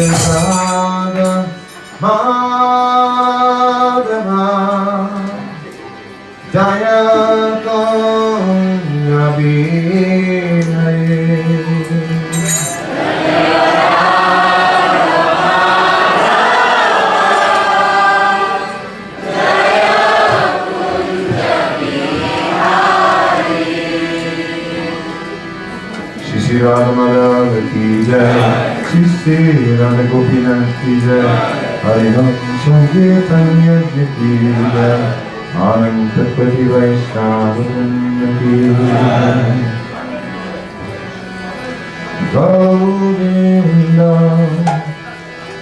Radha Madhava Jaya Shri Radha Madhava ki jai, Shri Radha Gopinath ki jai, Hari Om Sankirtan Yajna ki jai, Ananta Pati Vaishnava ki jai. Govinda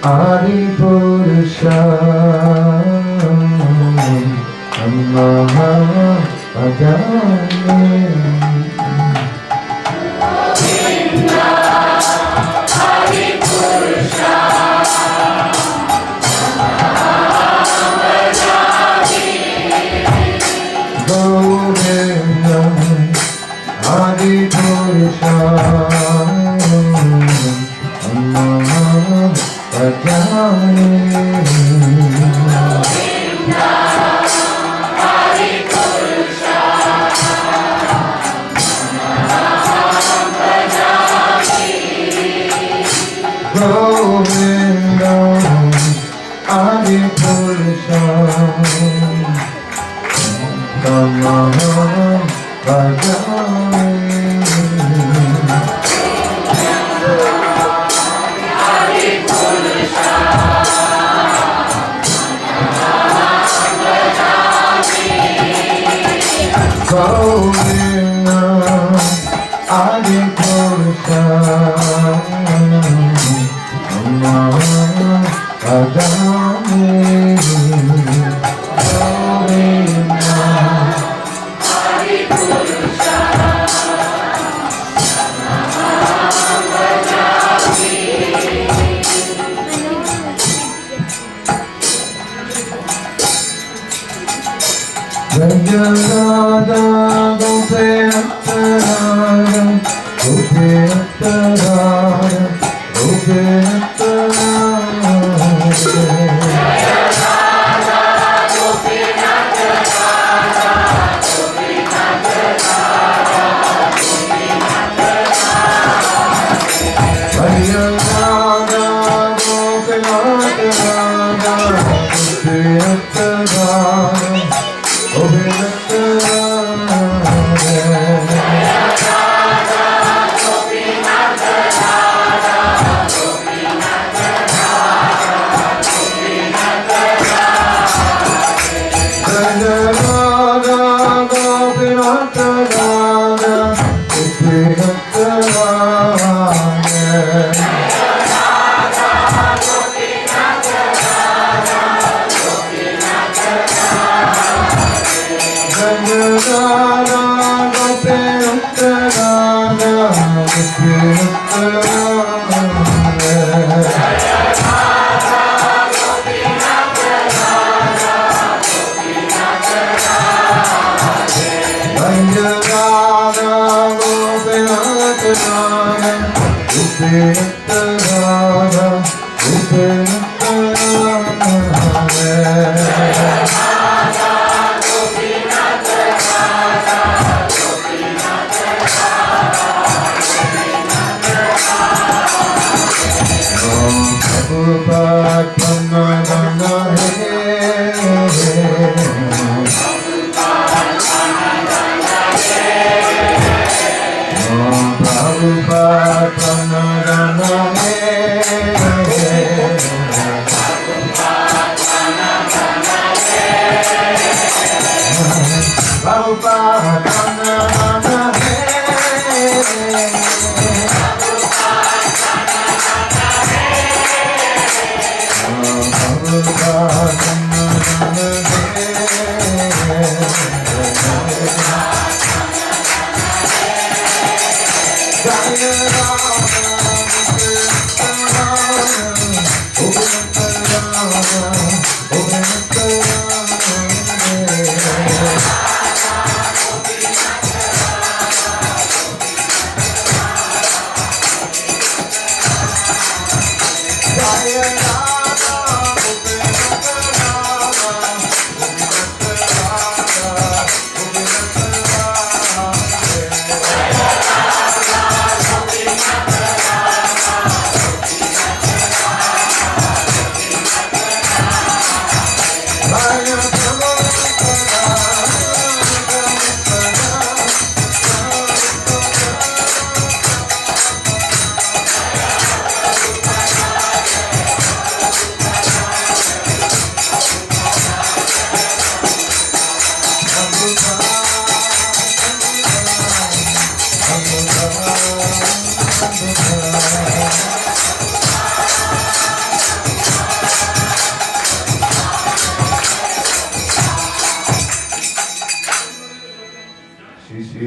Adi Purusha Namaha Bhajame. Govinda Radha Gopinath Radha Gopinath Radha Gopinath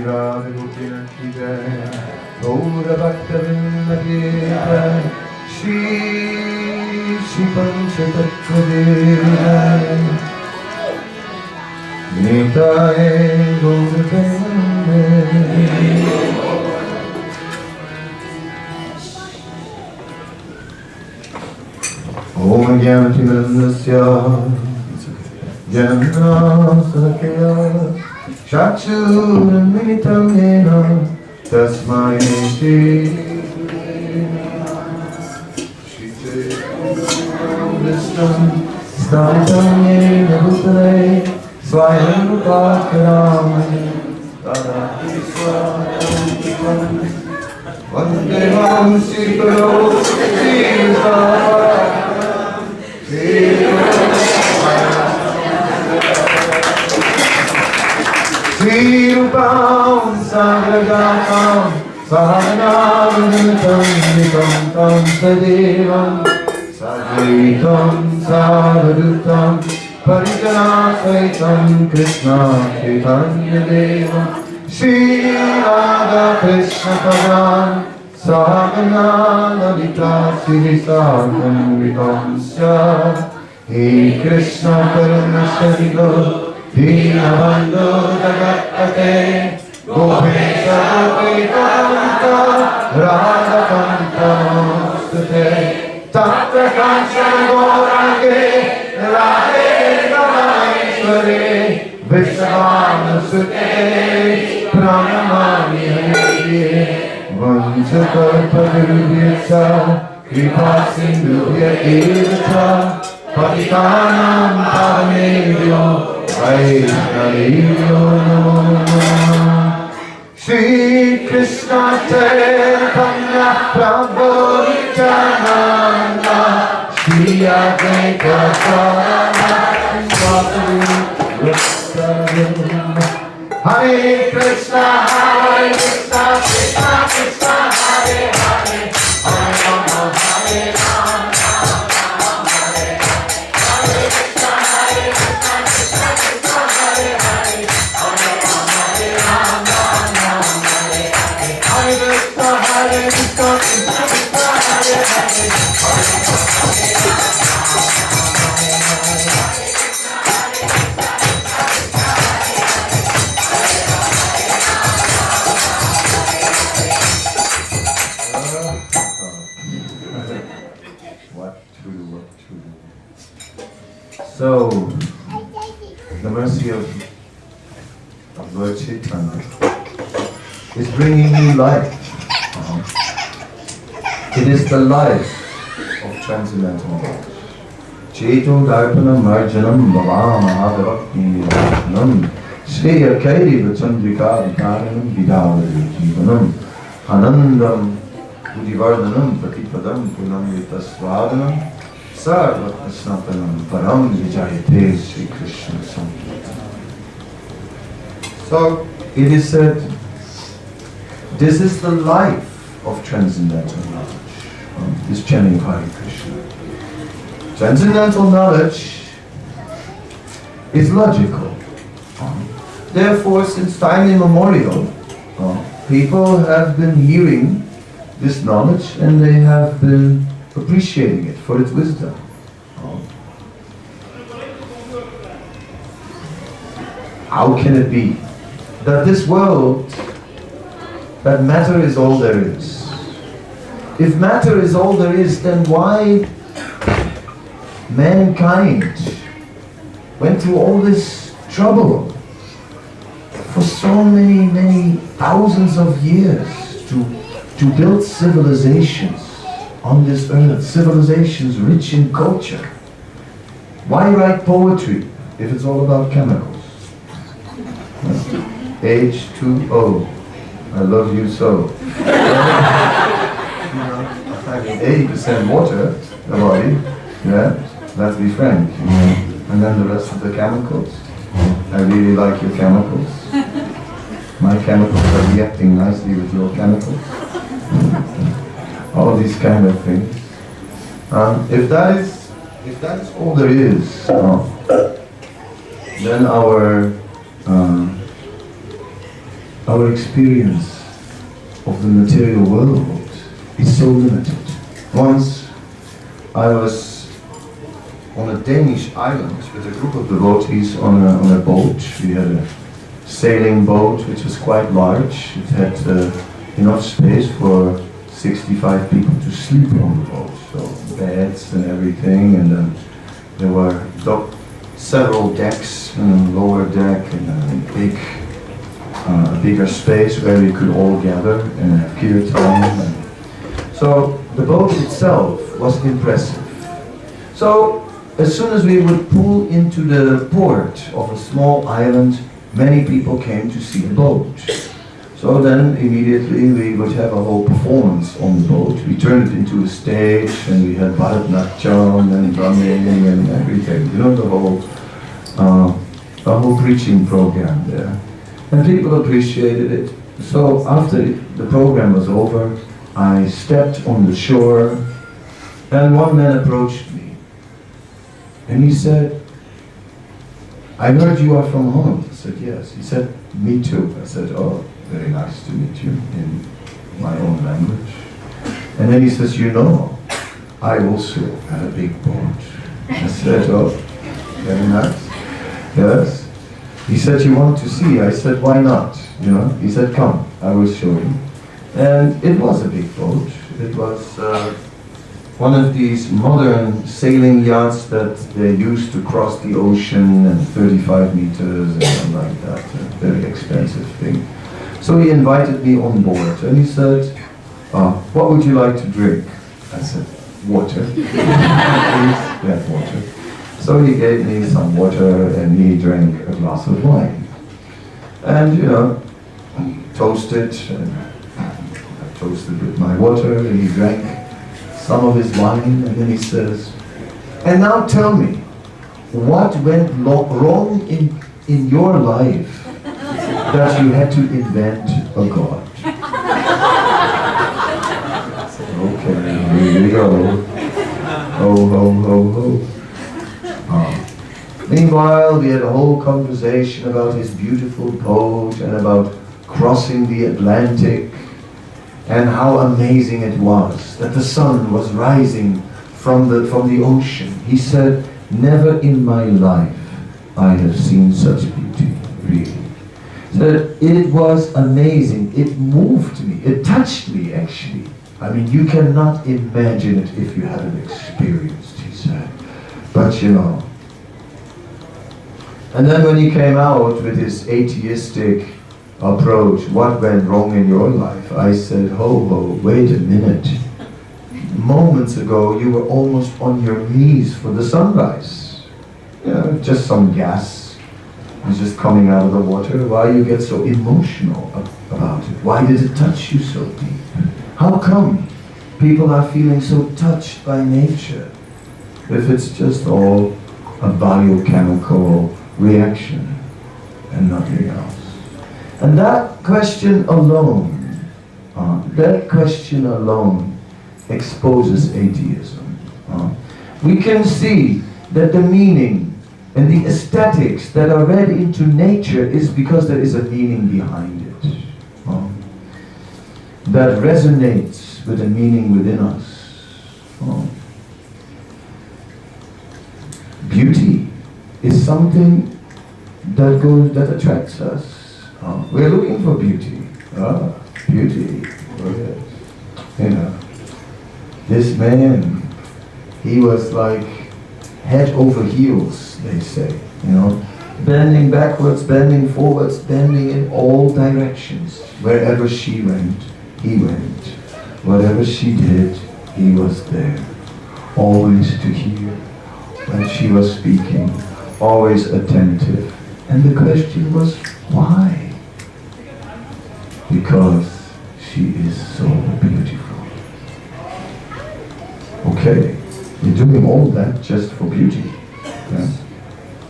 Radha Gopinath ki jai, Gaura Bhakta Vrinda ki jai, Shri Pancha Tattva Jai, Nitai Gaura Premanande. Om Jnanatimandasya Janasakya Chakshurmilitam yena tasmai shri Vishtam Stanitam yena bhutale Swayam Rupacharam Tada Iswaram Vandevam Shikaro Srirupam Sagragatam Sahanavanitam Nikam Tam Sadevam Sadvaitam Savadutam Parijanasaitam Krishna Chaitanya Devam Shri Radha Krishna Padan Sahagana Lalita Srisatam Vitamsya He Krishna Parameshwarigo He Dinabandhu Jagatpate Gopesha Gopikanta Radha Kanta Mostute Tatra Kansha Gaurage Radhe Namaishware Vishvana Sute Pranamami Hariye Vanchakalpavirubhyascha Kripa Sindhubhya Evata Patitanam Pavanebhyo Vaishnavebhyo Namo Namah. Shri Krishna Chaitanya Prabhu Nityananda Shri Advaita Gadadhara Hare Krishna, Hare Krishna, Krishna Krishna, Hare Hare, Hare Rama, Hare Rama, Rama Hare Hare Krishna, Krishna Krishna, Hare Hare, Hare Rama, Hare Rama, Rama Hare Hare, Hare Krishna, Krishna Krishna, Hare Hare, Hare Rama, Hare Rama. So, the mercy of Lord Chaitanya is bringing new life. It is the life of transcendental knowledge. Cheto Darpanam Marjanam Bhava Mahadavakti Nam Shreya Kairi Vachandrika Vikaranam Vidavadi Jivanam Anandam Udivardhanam Patipadam Punamrita Swadanam Sarvatma Sanatanam Param Vijayate Sri Krishna Sankirtan. So it is said, this is the life of transcendental knowledge. This chanting of Hare Krishna. Transcendental knowledge is logical. Therefore, since time immemorial, people have been hearing this knowledge and they have been appreciating it for its wisdom. How can it be that this world, that matter is all there is? If matter is all there is, then why mankind went through all this trouble for so many thousands of years to build civilizations on this earth, civilizations rich in culture? Why write poetry if it's all about chemicals? H2O, I love you so. 80% water, the body, yeah, let's be frank. And then the rest of the chemicals. I really like your chemicals. My chemicals are reacting nicely with your chemicals. All these kind of things. If that is all there is, then our experience of the material world is so limited. Once I was on a Danish island with a group of devotees on a boat. We had a sailing boat which was quite large. It had enough space for 65 people to sleep on the boat, so beds and everything, and then there were several decks, lower deck, and a bigger space where we could all gather and have kirtan. So the boat itself was impressive. So as soon as we would pull into the port of a small island, many people came to see the boat. So then immediately we would have a whole performance on the boat. We turned it into a stage and we had Bharatnatyam and drumming and everything. You know, the whole preaching program there. And people appreciated it. So after the program was over, I stepped on the shore and one man approached me. And he said, "I heard you are from Holland." I said, "Yes." He said, "Me too." I said, "Oh, very nice to meet you," in my own language. And then he says, "You know, I also had a big boat." I said, "Oh, very nice." Yes. He said, "You want to see?" I said, "Why not?" You know. He said, "Come, I will show you." And it was a big boat. It was one of these modern sailing yachts that they used to cross the ocean, and 35 meters and something like that. A very expensive thing. So he invited me on board, and he said, "What would you like to drink?" I said, "Water." "Please, get water." So he gave me some water, and he drank a glass of wine. And, you know, toasted, and I toasted with my water, and he drank some of his wine, and then he says, "And now tell me, what went wrong in your life that you had to invent a god?" Okay, here we go. Ho, ho, ho, ho. Meanwhile, we had a whole conversation about his beautiful boat and about crossing the Atlantic and how amazing it was that the sun was rising from the ocean. He said, "Never in my life I have seen such beauty, really." That it was amazing. It moved me. It touched me, actually. I mean, you cannot imagine it if you haven't experienced, he said. But, you know. And then when he came out with his atheistic approach, "What went wrong in your life?" I said, "Ho, ho, wait a minute. Moments ago, you were almost on your knees for the sunrise. You know, just some gas was just coming out of the water. Why you get so emotional about it? Why did it touch you so deep? How come people are feeling so touched by nature if it's just all a biochemical reaction and nothing else?" And that question alone exposes atheism. We can see that the meaning and the aesthetics that are read into nature is because there is a meaning behind it. That resonates with a meaning within us. Beauty is something that attracts us. We're looking for beauty. Beauty. You know, this man, he was like head over heels, they say. You know, bending backwards, bending forwards, bending in all directions. Wherever she went, he went. Whatever she did, he was there. Always to hear when she was speaking. Always attentive. And the question was, why? Because she is so beautiful. Okay, you're doing all that just for beauty. Yeah?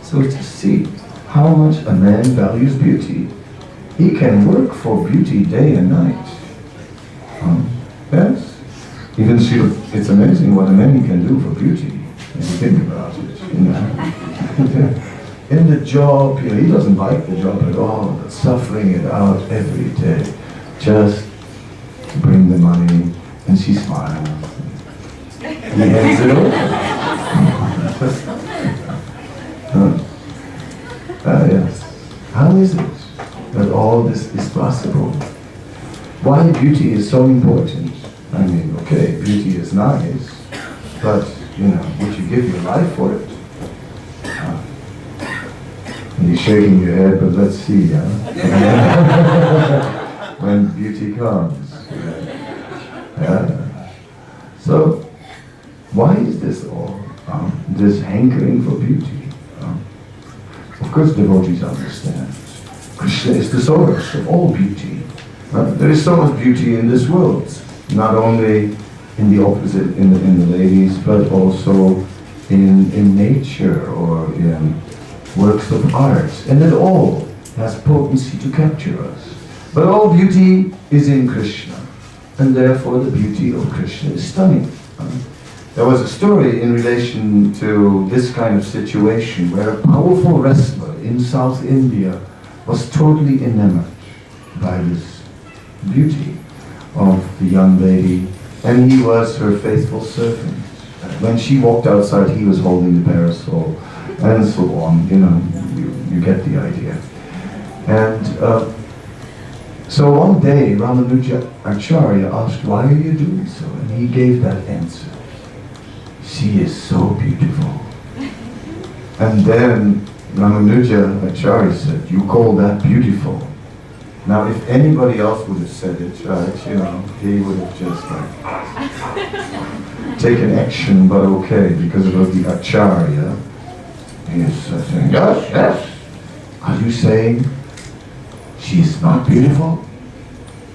So to see how much a man values beauty, he can work for beauty day and night. Yes? Even it's amazing what a man can do for beauty, if you think about it. You know? In the job, you know, he doesn't like the job at all, but suffering it out every day, just to bring the money, and she smiles. He hands it over. Yes. How is it that all this is possible? Why beauty is so important? I mean, okay, beauty is nice, but, you know, would you give your life for it? You're shaking your head, but let's see, when beauty comes. Yeah. So, why is this all? This hankering for beauty? Of course, devotees understand. Krishna is the source of all beauty. There is so much beauty in this world, not only in the opposite, in the ladies, but also in nature or in works of art, and it all has potency to capture us. But all beauty is in Krishna, and therefore the beauty of Krishna is stunning. There was a story in relation to this kind of situation where a powerful wrestler in South India was totally enamored by this beauty of the young lady, and he was her faithful servant. When she walked outside, he was holding the parasol, and so on, you know. you get the idea. And so one day Ramanuja Acharya asked, why are you doing so? And he gave that answer. She is so beautiful. And then Ramanuja Acharya said, you call that beautiful? Now if anybody else would have said it, right, you know, he would have just like taken action, but okay, because it was the Acharya. He is saying, yes, yes. Are you saying she is not beautiful?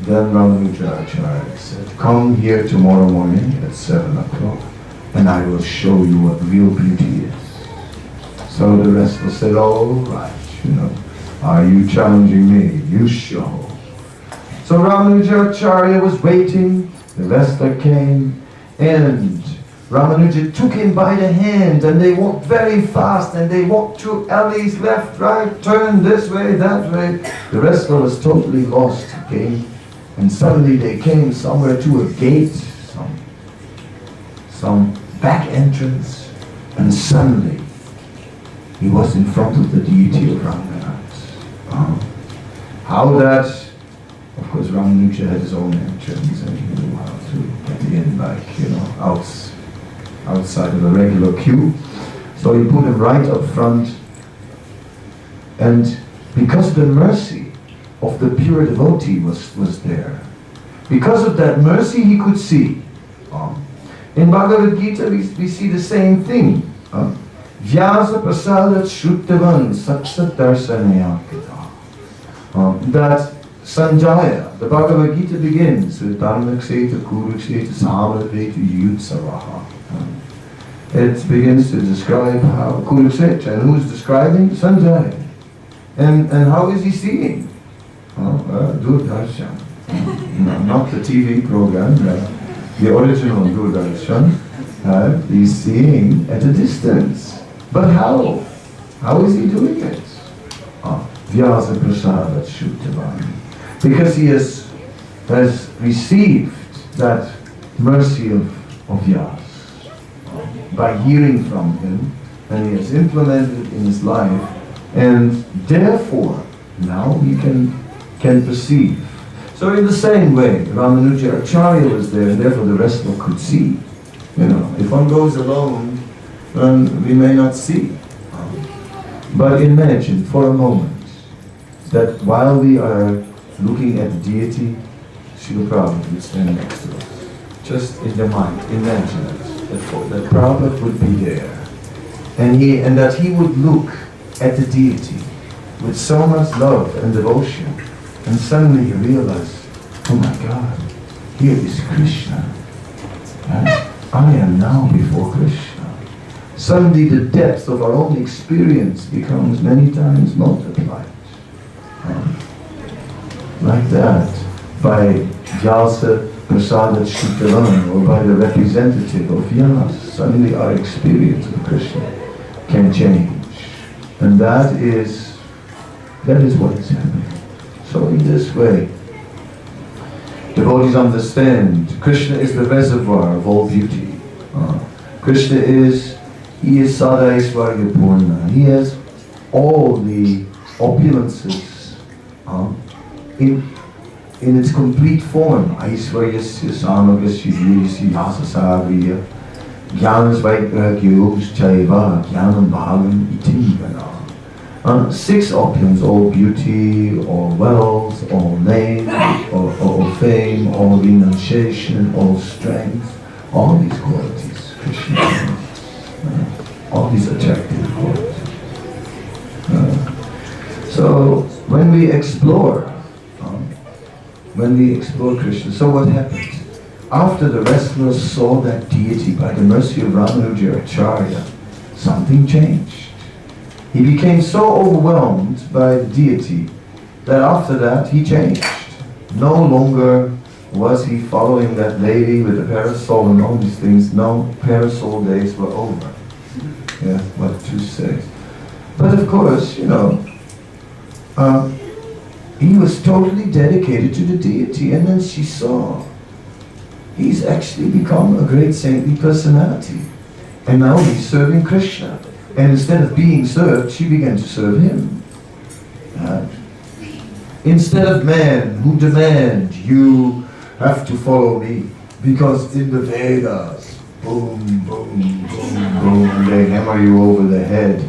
Then Ramanuja Acharya said, come here tomorrow morning at 7 o'clock and I will show you what real beauty is. So the rest will say, oh right, you know, are you challenging me? You show. So Ramanuja Acharya was waiting, the Vesta came, and Ramanuja took him by the hand and they walked very fast and they walked through alleys, left, right, turn this way, that way. The wrestler was totally lost again. And suddenly they came somewhere to a gate, some back entrance, and suddenly he was in front of the deity of Ranganath. How that, of course Ramanuja had his own entrance and he knew how to get in, like, you know, outside of the regular queue. So he put him right up front, and because the mercy of the pure devotee was there, because of that mercy he could see. In Bhagavad Gita we see the same thing. Vyasa prasadat shruttavan satsat darsanaya kita. That Sanjaya, the Bhagavad Gita begins with Dharmakseta, Kurukseta, Samadveta, Yutsavaha. It begins to describe how Kurukseta, and who's describing? Sanjaya. And how is he seeing? Doordarshan. No, not the TV program, the original Doordarshan. He's seeing at a distance. But how? How is he doing it? Vyasa prasadat shruttavan. Because he has received that mercy of Vyas by hearing from him, and he has implemented it in his life, and therefore now he can perceive. So in the same way, Ramanuja Acharya was there, and therefore the rest of could see. You know, if one goes alone, we may not see. But imagine for a moment that while we are looking at the deity, Srila Prabhupada would stand next to us. Just in your mind, imagine it. That Prabhupada would be there, and that he would look at the deity with so much love and devotion, and suddenly you realize, oh my God, here is Krishna. I am now before Krishna. Suddenly the depth of our own experience becomes many times multiplied. Like that, by Vyasa Prasadat Shruttavan, or by the representative of Vyas, suddenly our experience of Krishna can change. And that is what is happening. So in this way, devotees understand Krishna is the reservoir of all beauty. Krishna he is Sadaishwarya Purna. He has all the opulences in its complete form. Aishvaryasya samagasya virasya yasasavriya jnanasvaigragyos chaiva jnanam bhagam itingana. 6 opulence, all beauty, all wealth, all name, all fame, all renunciation, all strength, all these qualities Krishna has, all these attractive qualities. So when we explore Krishna, so what happened? After the wrestlers saw that deity by the mercy of Ramanuja Acharya, something changed. He became so overwhelmed by the deity that after that he changed. No longer was he following that lady with the parasol and all these things. No, parasol days were over. Yeah, what to say. But of course, you know, he was totally dedicated to the deity, and then she saw he's actually become a great saintly personality. And now he's serving Krishna. And instead of being served, she began to serve him. Instead of men who demand you have to follow me, because in the Vedas, boom, boom, boom, boom, and they hammer you over the head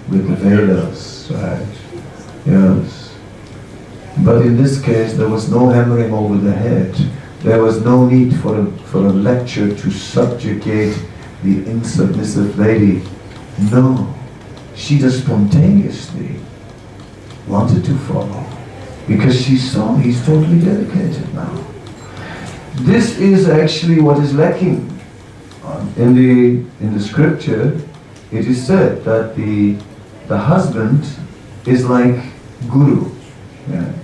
with the Vedas, right? Yes. But in this case, there was no hammering over the head. There was no need for a lecture to subjugate the insubmissive lady. No. She just spontaneously wanted to follow, because she saw he's totally dedicated now. This is actually what is lacking. In the scripture, it is said that the husband is like guru. Right?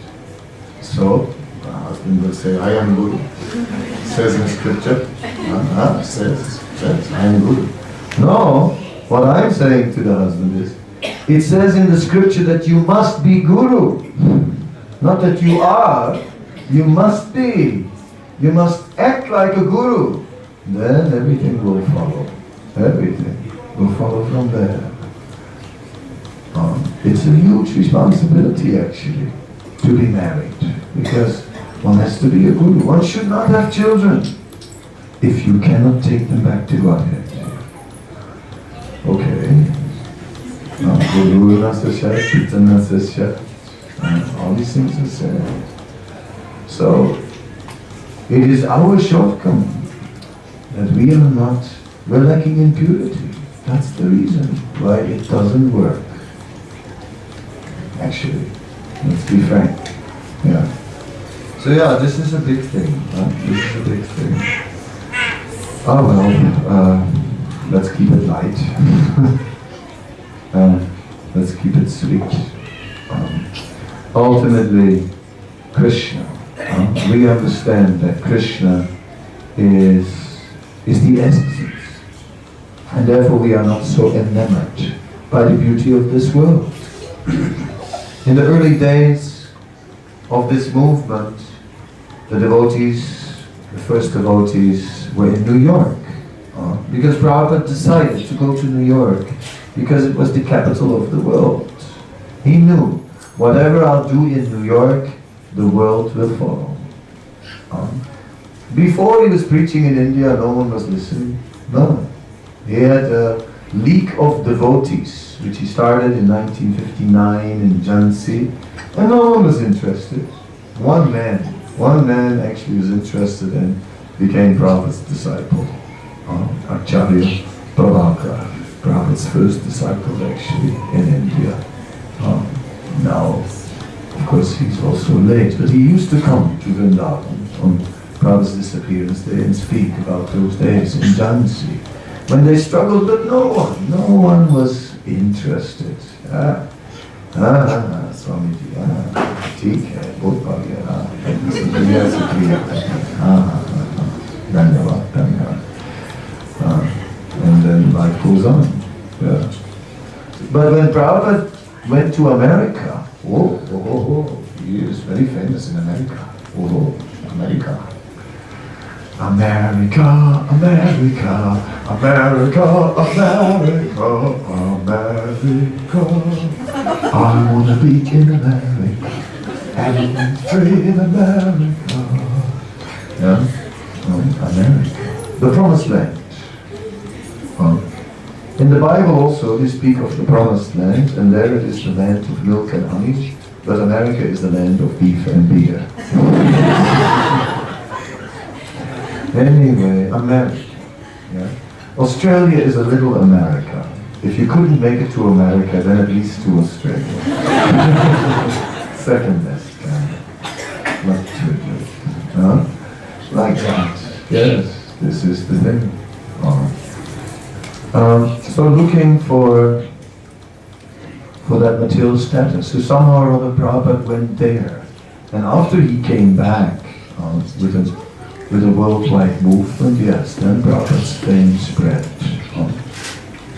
So the husband will say, I am guru. It says in scripture, says I am guru. No, what I'm saying to the husband is, it says in the scripture that you must be guru. Not that you are, you must be. You must act like a guru. Then everything will follow. Everything will follow from there. It's a huge responsibility actually to be married, because one has to be a guru. One should not have children if you cannot take them back to Godhead. Okay. Guru Nasasya, Pita Nasasya, all these things are said. So, it is our shortcoming that we're lacking in purity. That's the reason why it doesn't work. Actually, let's be frank. Yeah. So yeah, this is a big thing. This is a big thing. Oh well, let's keep it light. Let's keep it sweet. Ultimately, Krishna. We understand that Krishna is the essence, and therefore we are not so enamored by the beauty of this world. In the early days of this movement, the first devotees were in New York, because Prabhupada decided to go to New York because it was the capital of the world. He knew, whatever I'll do in New York, the world will follow. Before he was preaching in India, no one was listening. No. He had a league of devotees, which he started in 1959 in Jhansi, and no one was interested. One man actually was interested and became Prabhupada's disciple. Acharya Prabhakar, Prabhupada's first disciple actually in India. Now, of course, he's also late, but he used to come to Vrindavan on Prabhupada's disappearance day and speak about those days in Jhansi, when they struggled, but no one was interested. Swamiji, ठीक है, बहुत बढ़िया, शुक्रिया, धन्यवाद. And then life goes on. Yeah. But when Prabhupada went to America, he is very famous in America. America. America, America, America, America, America. I wanna be in America, and free in America. Yeah? America. The Promised Land. In the Bible also, they speak of the Promised Land, and there it is the land of milk and honey, but America is the land of beef and beer. Anyway, America. Yeah? Australia is a little America. If you couldn't make it to America, then at least to Australia. Second best kind of. Not too good. Huh? Like that. Yes, this is the thing. So looking for that material status. So somehow or other Prabhupada went there. And after he came back with a worldwide movement, yes, then Prabhupada's fame spread.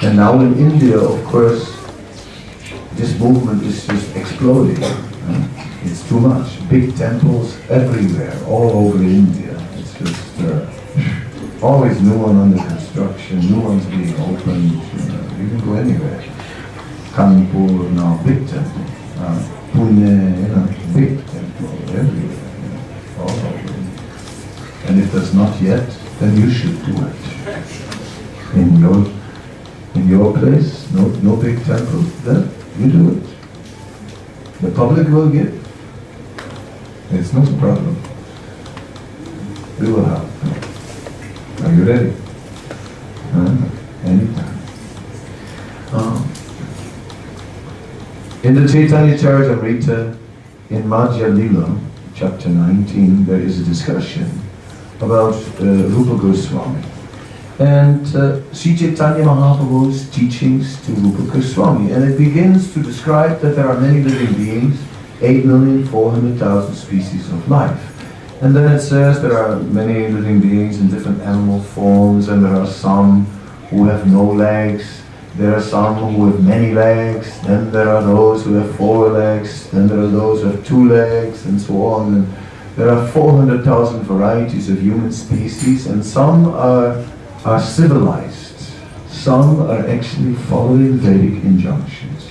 And now in India, of course, this movement is just exploding. It's too much. Big temples everywhere, all over India. It's just always new one under construction, new ones being opened. You can go anywhere. Kanpur now, big temple. Pune, big temple. not yet, then you should do it. In your place, no big temple, then you do it. The public will give. It's not a problem. We will help. Are you ready? Anytime. In the Chaitanya Charitamrita, in Madhya Lila, chapter 19, there is a discussion about Rupa Goswami. And Sri Chaitanya Mahaprabhu's teachings to Rupa Goswami. And it begins to describe that there are many living beings, 8,400,000 species of life. And then it says there are many living beings in different animal forms, and there are some who have no legs, there are some who have many legs, then there are those who have 4 legs, then there are those who have 2 legs, and so on. And there are 400,000 varieties of human species, and some are civilized, some are actually following Vedic injunctions.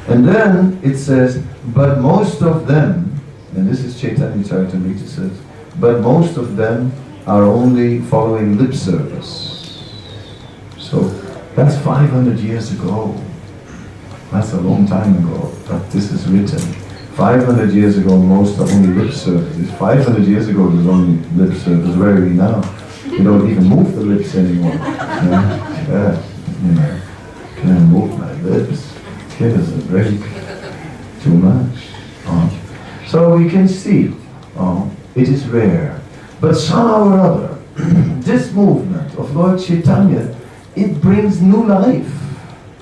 And then it says, but most of them, and this is Chaitanya Charitamrita says, but most of them are only following lip service. So that's 500 years ago. That's a long time ago, but this is written. 500 years ago, most are only lip service. 500 years ago, there's only lip service. Where are we now? We don't even move the lips anymore. Can't move my lips. Give us a break. Too much. So we can see, it is rare. But somehow or other, this movement of Lord Chaitanya, it brings new life.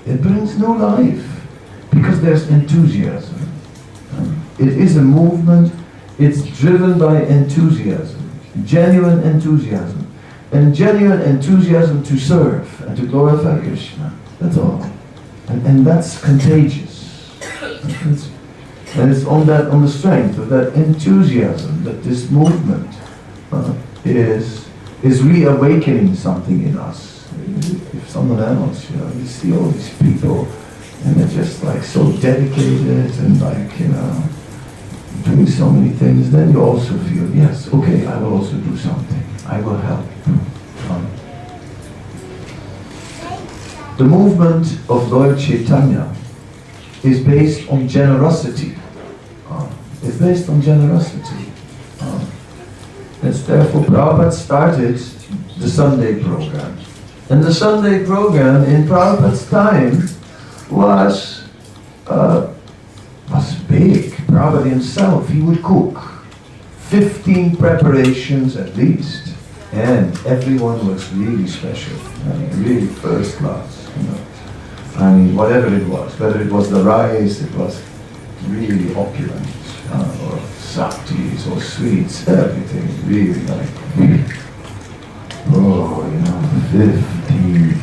It brings new life. Because there's enthusiasm. It is a movement, it's driven by enthusiasm. Genuine enthusiasm. And genuine enthusiasm to serve and to glorify Krishna. That's all. And that's contagious. And it's on the strength of that enthusiasm that this movement is reawakening something in us. If someone else, you see all these people and they're just like so dedicated and like, doing so many things, then you also feel, yes, okay, I will also do something. I will help. The movement of Lord Chaitanya is based on generosity. It's based on generosity. It's therefore Prabhupada started the Sunday program. And the Sunday program in Prabhupada's time was big. Prabhupada himself, he would cook 15 preparations at least. And everyone was really special. Really first class. Whatever it was, whether it was the rice, it was really opulent, or saktis or sweets, everything really like, 15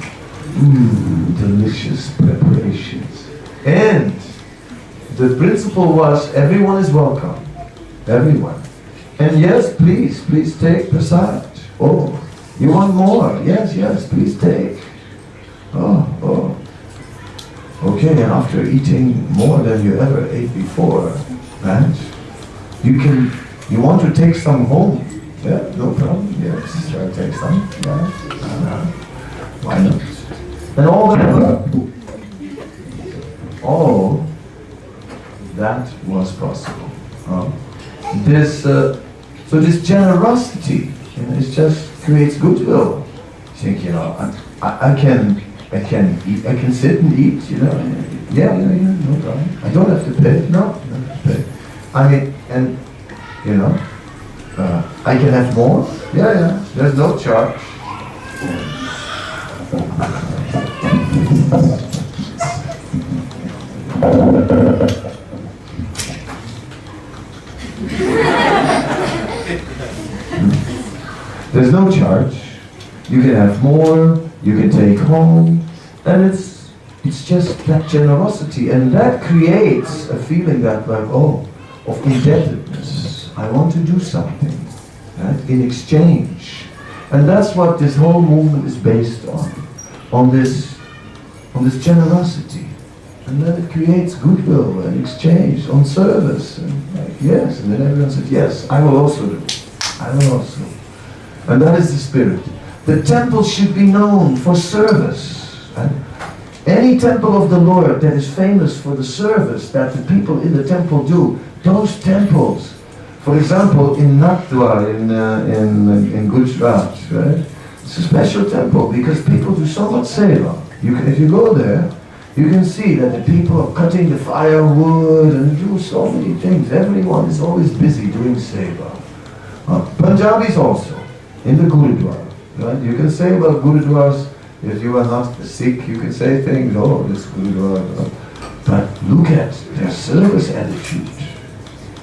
delicious preparations. And the principle was everyone is welcome, everyone. And yes, please take prasad. Oh, you want more? Yes, please take. Oh. Okay, and after eating more than you ever ate before, right? You want to take some home? Yeah, no problem. Yes, shall I take some? Yeah. Why not? And all that was possible. So this generosity, it just creates goodwill. You think, I can eat, I can sit and eat, Yeah, no problem. I don't have to pay. No, I don't have to pay. I can have more. Yeah, there's no charge. There's no charge. You can have more, you can take home, and it's just that generosity, and that creates a feeling that of indebtedness. I want to do something, right, in exchange. And that's what this whole movement is based on this generosity. And then it creates goodwill and exchange on service. And yes, and then everyone said, yes, I will also do. I will also. And that is the spirit. The temple should be known for service. Right? Any temple of the Lord that is famous for the service that the people in the temple do, those temples, for example, in Nathdwar, in Gujarat, right? It's a special temple because people do so much seva. If you go there, you can see that the people are cutting the firewood and do so many things. Everyone is always busy doing seva. Punjabis also, in the Gurudwara. Right? You can say about Gurudwaras, if you are not Sikh, you can say things, oh, this Gurudwara. But look at their service attitude.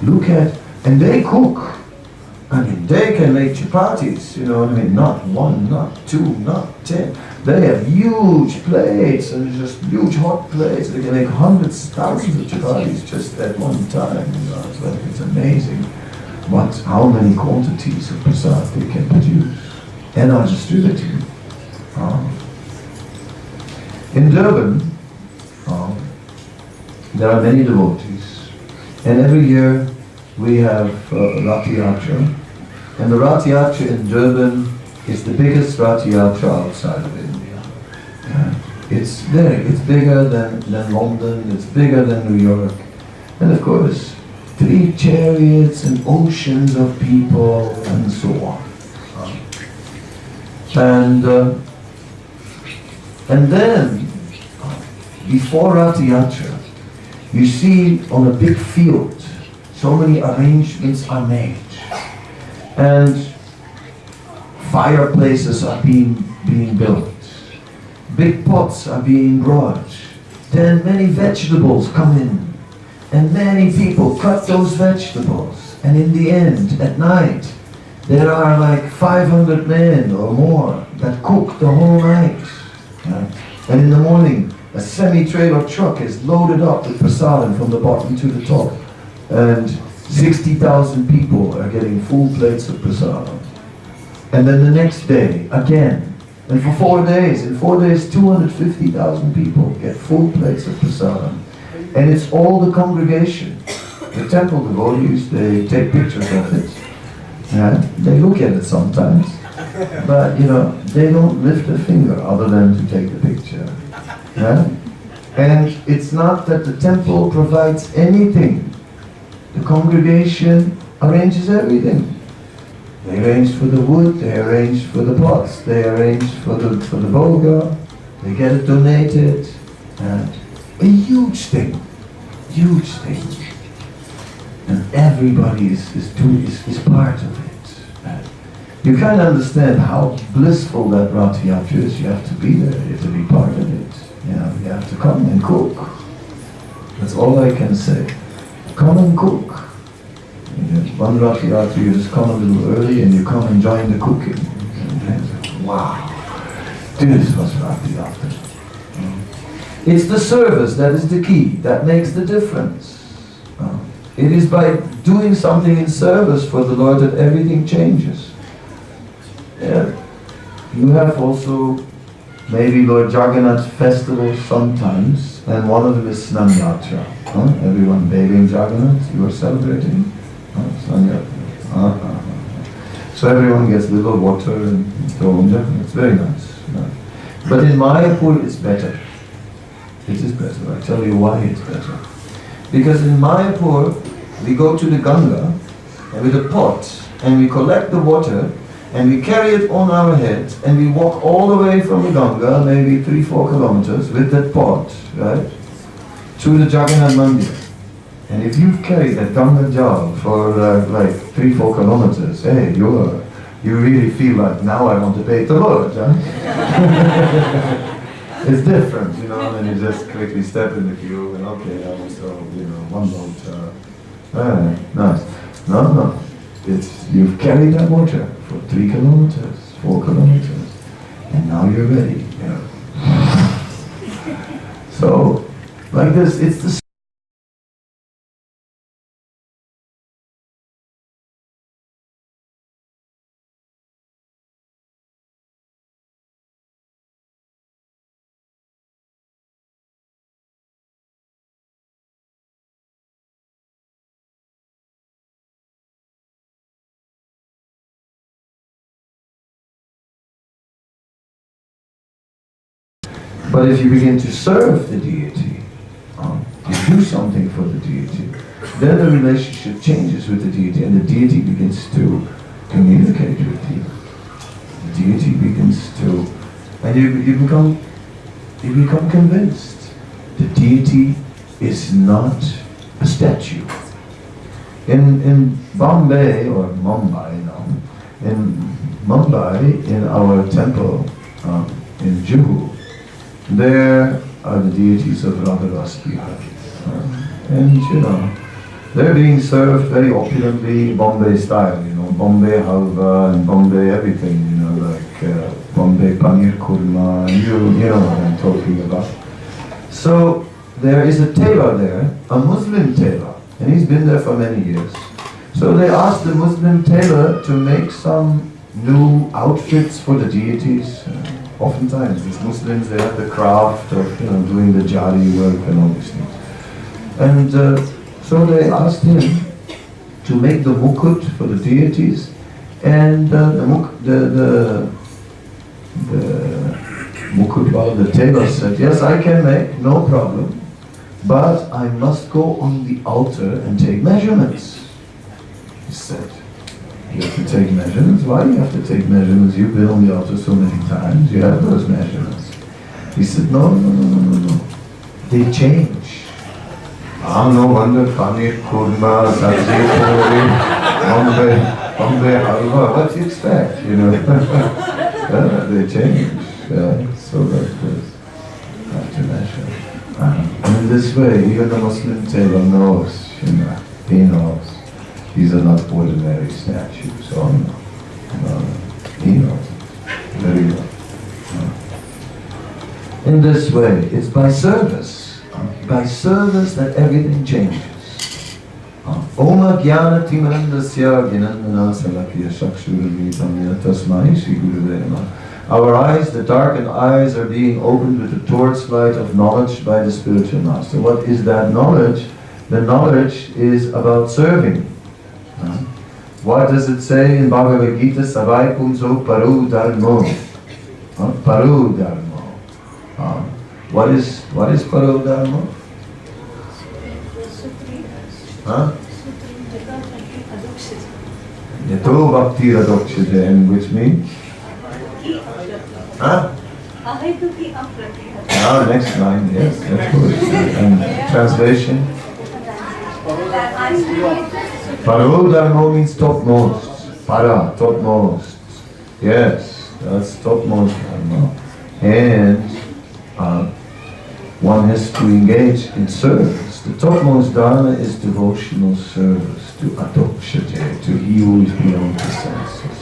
Look at, and they cook. I mean, they can make chapatis, you know what I mean? Not one, not two, not 10. They have huge plates and just huge hot plates. They can make hundreds, thousands of chapatis just at one time. You know, it's amazing how many quantities of prasad they can produce and are distributing. In Durban, there are many devotees, and every year we have Rath Yatra, and the Rath Yatra in Durban is the biggest Rath Yatra outside of India. It's bigger than London, it's bigger than New York, and of course 3 chariots and oceans of people and so on. And then before Rath Yatra, you see on a big field so many arrangements are made, and fireplaces are being built, big pots are being brought, then many vegetables come in, and many people cut those vegetables, and in the end, at night, there are like 500 men or more that cook the whole night. Right? And in the morning, a semi-trailer truck is loaded up with prasadam from the bottom to the top, and 60,000 people are getting full plates of prasadam. And then the next day, again, and for 4 days, in 4 days, 250,000 people get full plates of prasadam. And it's all the congregation. The temple devotees, they take pictures of it. Yeah, they look at it sometimes, but you know, they don't lift a finger other than to take the picture. Yeah? And it's not that the temple provides anything. The congregation arranges everything. They arrange for the wood, they arrange for the pots, they arrange for the bhoga, they get it donated, and a huge thing. And everybody is part of it. You can't understand how blissful that Rath Yatra is. You have to be there, you have to be part of it. You know, you have to come and cook. That's all I can say. Come and cook. One Rath Yatra, you just come a little early and you come and join the cooking. And wow, this was Rath Yatra. It's the service that is the key, that makes the difference. It is by doing something in service for the Lord that everything changes. Yeah. You have also maybe Lord Jagannath festivals sometimes, and one of them is Snan Yatra. Everyone bathing Jagannath, you are celebrating. Snan Yatra. So everyone gets a little water and throw on Jagannath. It's very nice. But in Mayapur it's better. It is better. I'll tell you why it's better. Because in Mayapur, we go to the Ganga and with a pot and we collect the water and we carry it on our heads and we walk all the way from the Ganga, maybe 3-4 kilometers with that pot, right, to the Jagannath Mandir. And if you've carried that Ganga jar for like 3-4 kilometers, hey, you really feel like now I want to bathe the Lord, huh? It's different, you know, and you just quickly step in the queue and okay, I will so, you know, one load. Nice. No. You've carried that water for 3 kilometers, 4 kilometers, and now you're ready, you know. So, like this, it's the But if you begin to serve the deity, you do something for the deity, then the relationship changes with the deity, and the deity begins to communicate with you. The deity begins to, and you become convinced. The deity is not a statue. In Bombay, or Mumbai now, in Mumbai, in our temple in Juhu, there are the deities of Radha. And you know, they're being served very opulently, Bombay style, you know, Bombay halwa and Bombay everything, you know, like Bombay paneer kurma, you know what I'm talking about. So there is a tailor there, a Muslim tailor, and he's been there for many years. So they asked the Muslim tailor to make some new outfits for the deities. Oftentimes these Muslims, they have the craft of, you know, doing the jari work and all these things. And so they asked him to make the mukut for the deities, and the mukut, the tailor said, yes, I can make, no problem, but I must go on the altar and take measurements. He said, you have to take measurements? Why do you have to take measurements? You've been on the altar so many times, you have those measurements. He said, no, they change. No wonder paneer kurma, sabzi puri, Bombay halwa, what do you expect, you know? They change, so that is have to measure. And in this way, even the Muslim tailor knows, you know, he knows. These are not ordinary statues, no, he knows very well. In this way, it's by service that everything changes. Oma jnana timarandasya gnanana salakya chakshuramitam tasmai Shri Gurave Namah. Our eyes, the darkened eyes, are being opened with the torchlight of knowledge by the spiritual master. What is that knowledge? The knowledge is about serving. What does it say in Bhagavad Gita? Savai punso paru dharmo. Paru dharmo. What is paru dharmo? Yato bhakti radokshite, and which means? Next line, yes, that's good. And translation? Paru dharmo means topmost. Para, topmost. Yes, that's topmost dharma. And one has to engage in service. The topmost dharma is devotional service to adokshate, to he who is beyond the senses.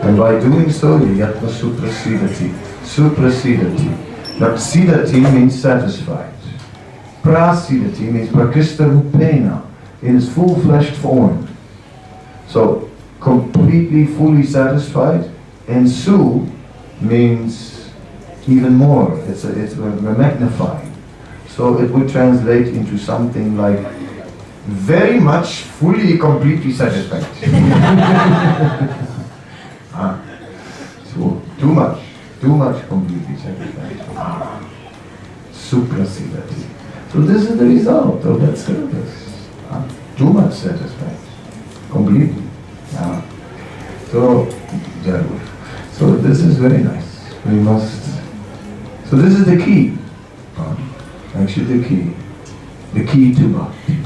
And by doing so, yatma suprasidati. Suprasidati. Now, sidati means satisfied. Prasidati means prakista rupena, in its full-fleshed form. So, completely, fully satisfied. And su means even more. We're magnifying. So it would translate into something like very much, fully, completely satisfied. So too much completely satisfied. Suprasidati. So this is the result of that service. Too much satisfied. Completely. So this is very nice. We must. So this is the key. Actually the key to bhakti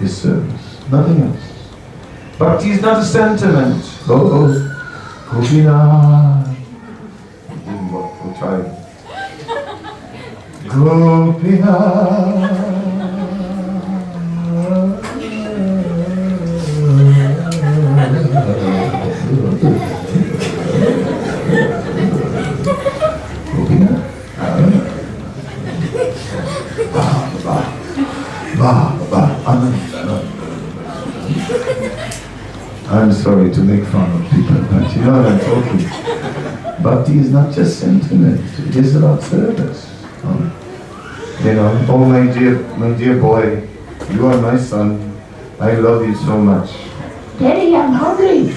is service, nothing else. Bhakti is not a sentiment. Gopinath. We'll try. Gopinath. I'm sorry to make fun of people, but you know what I'm talking. Bhakti is not just sentiment, it is about service. You know, oh my dear boy, you are my son, I love you so much. Daddy, I'm hungry.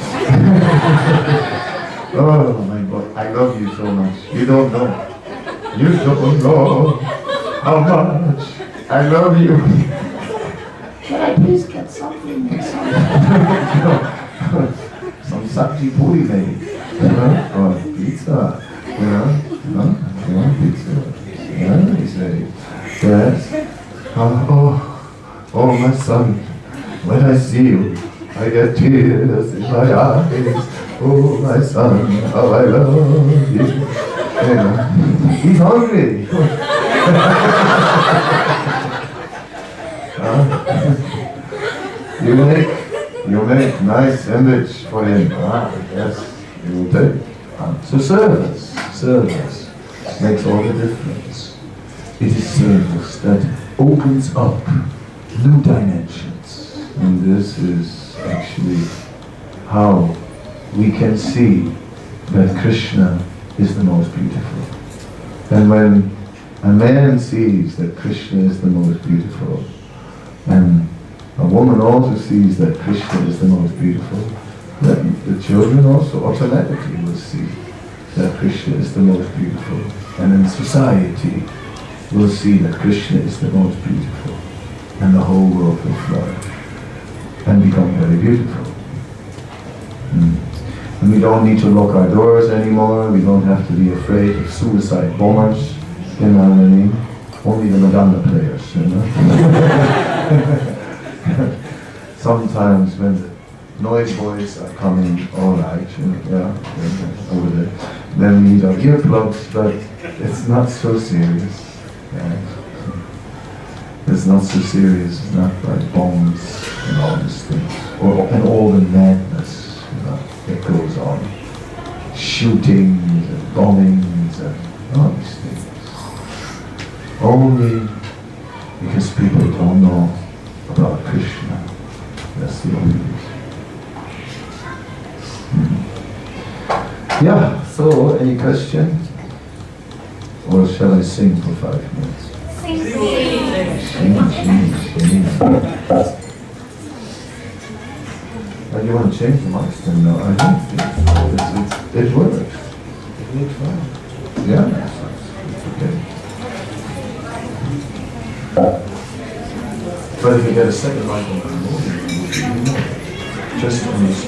Oh my boy, I love you so much. You don't know. You don't know how much I love you. Can I please get something? Some sabji puri maybe, or pizza, you want pizza? Yeah, he said, yes. Oh, my son, when I see you, I get tears in my eyes. Oh, my son, how I love you. He's hungry. You make nice image for him. Yes, you will take. So service makes all the difference. It is service that opens up new dimensions. And this is actually how we can see that Krishna is the most beautiful. And when a man sees that Krishna is the most beautiful, and a woman also sees that Krishna is the most beautiful, then the children also automatically will see that Krishna is the most beautiful. And in society, we'll see that Krishna is the most beautiful. And the whole world will flourish and become very beautiful. And we don't need to lock our doors anymore. We don't have to be afraid of suicide bombers. You know what I mean? Only the Madonna players, you know? Sometimes when the noise boys are coming, alright, you know, over there, then we need our earplugs, but it's not so serious. Yeah. It's not so serious, it's not like bombs and all these things, and all the madness, you know, that goes on. Shootings and bombings and all these things. Only because people don't know about Krishna. That's the only reason. Yeah, so any question? Or shall I sing for 5 minutes? Sing. You want to change the mics then? No, I don't think it works. It works fine. Yeah, it's okay. But if you get a second mic on the morning, just on this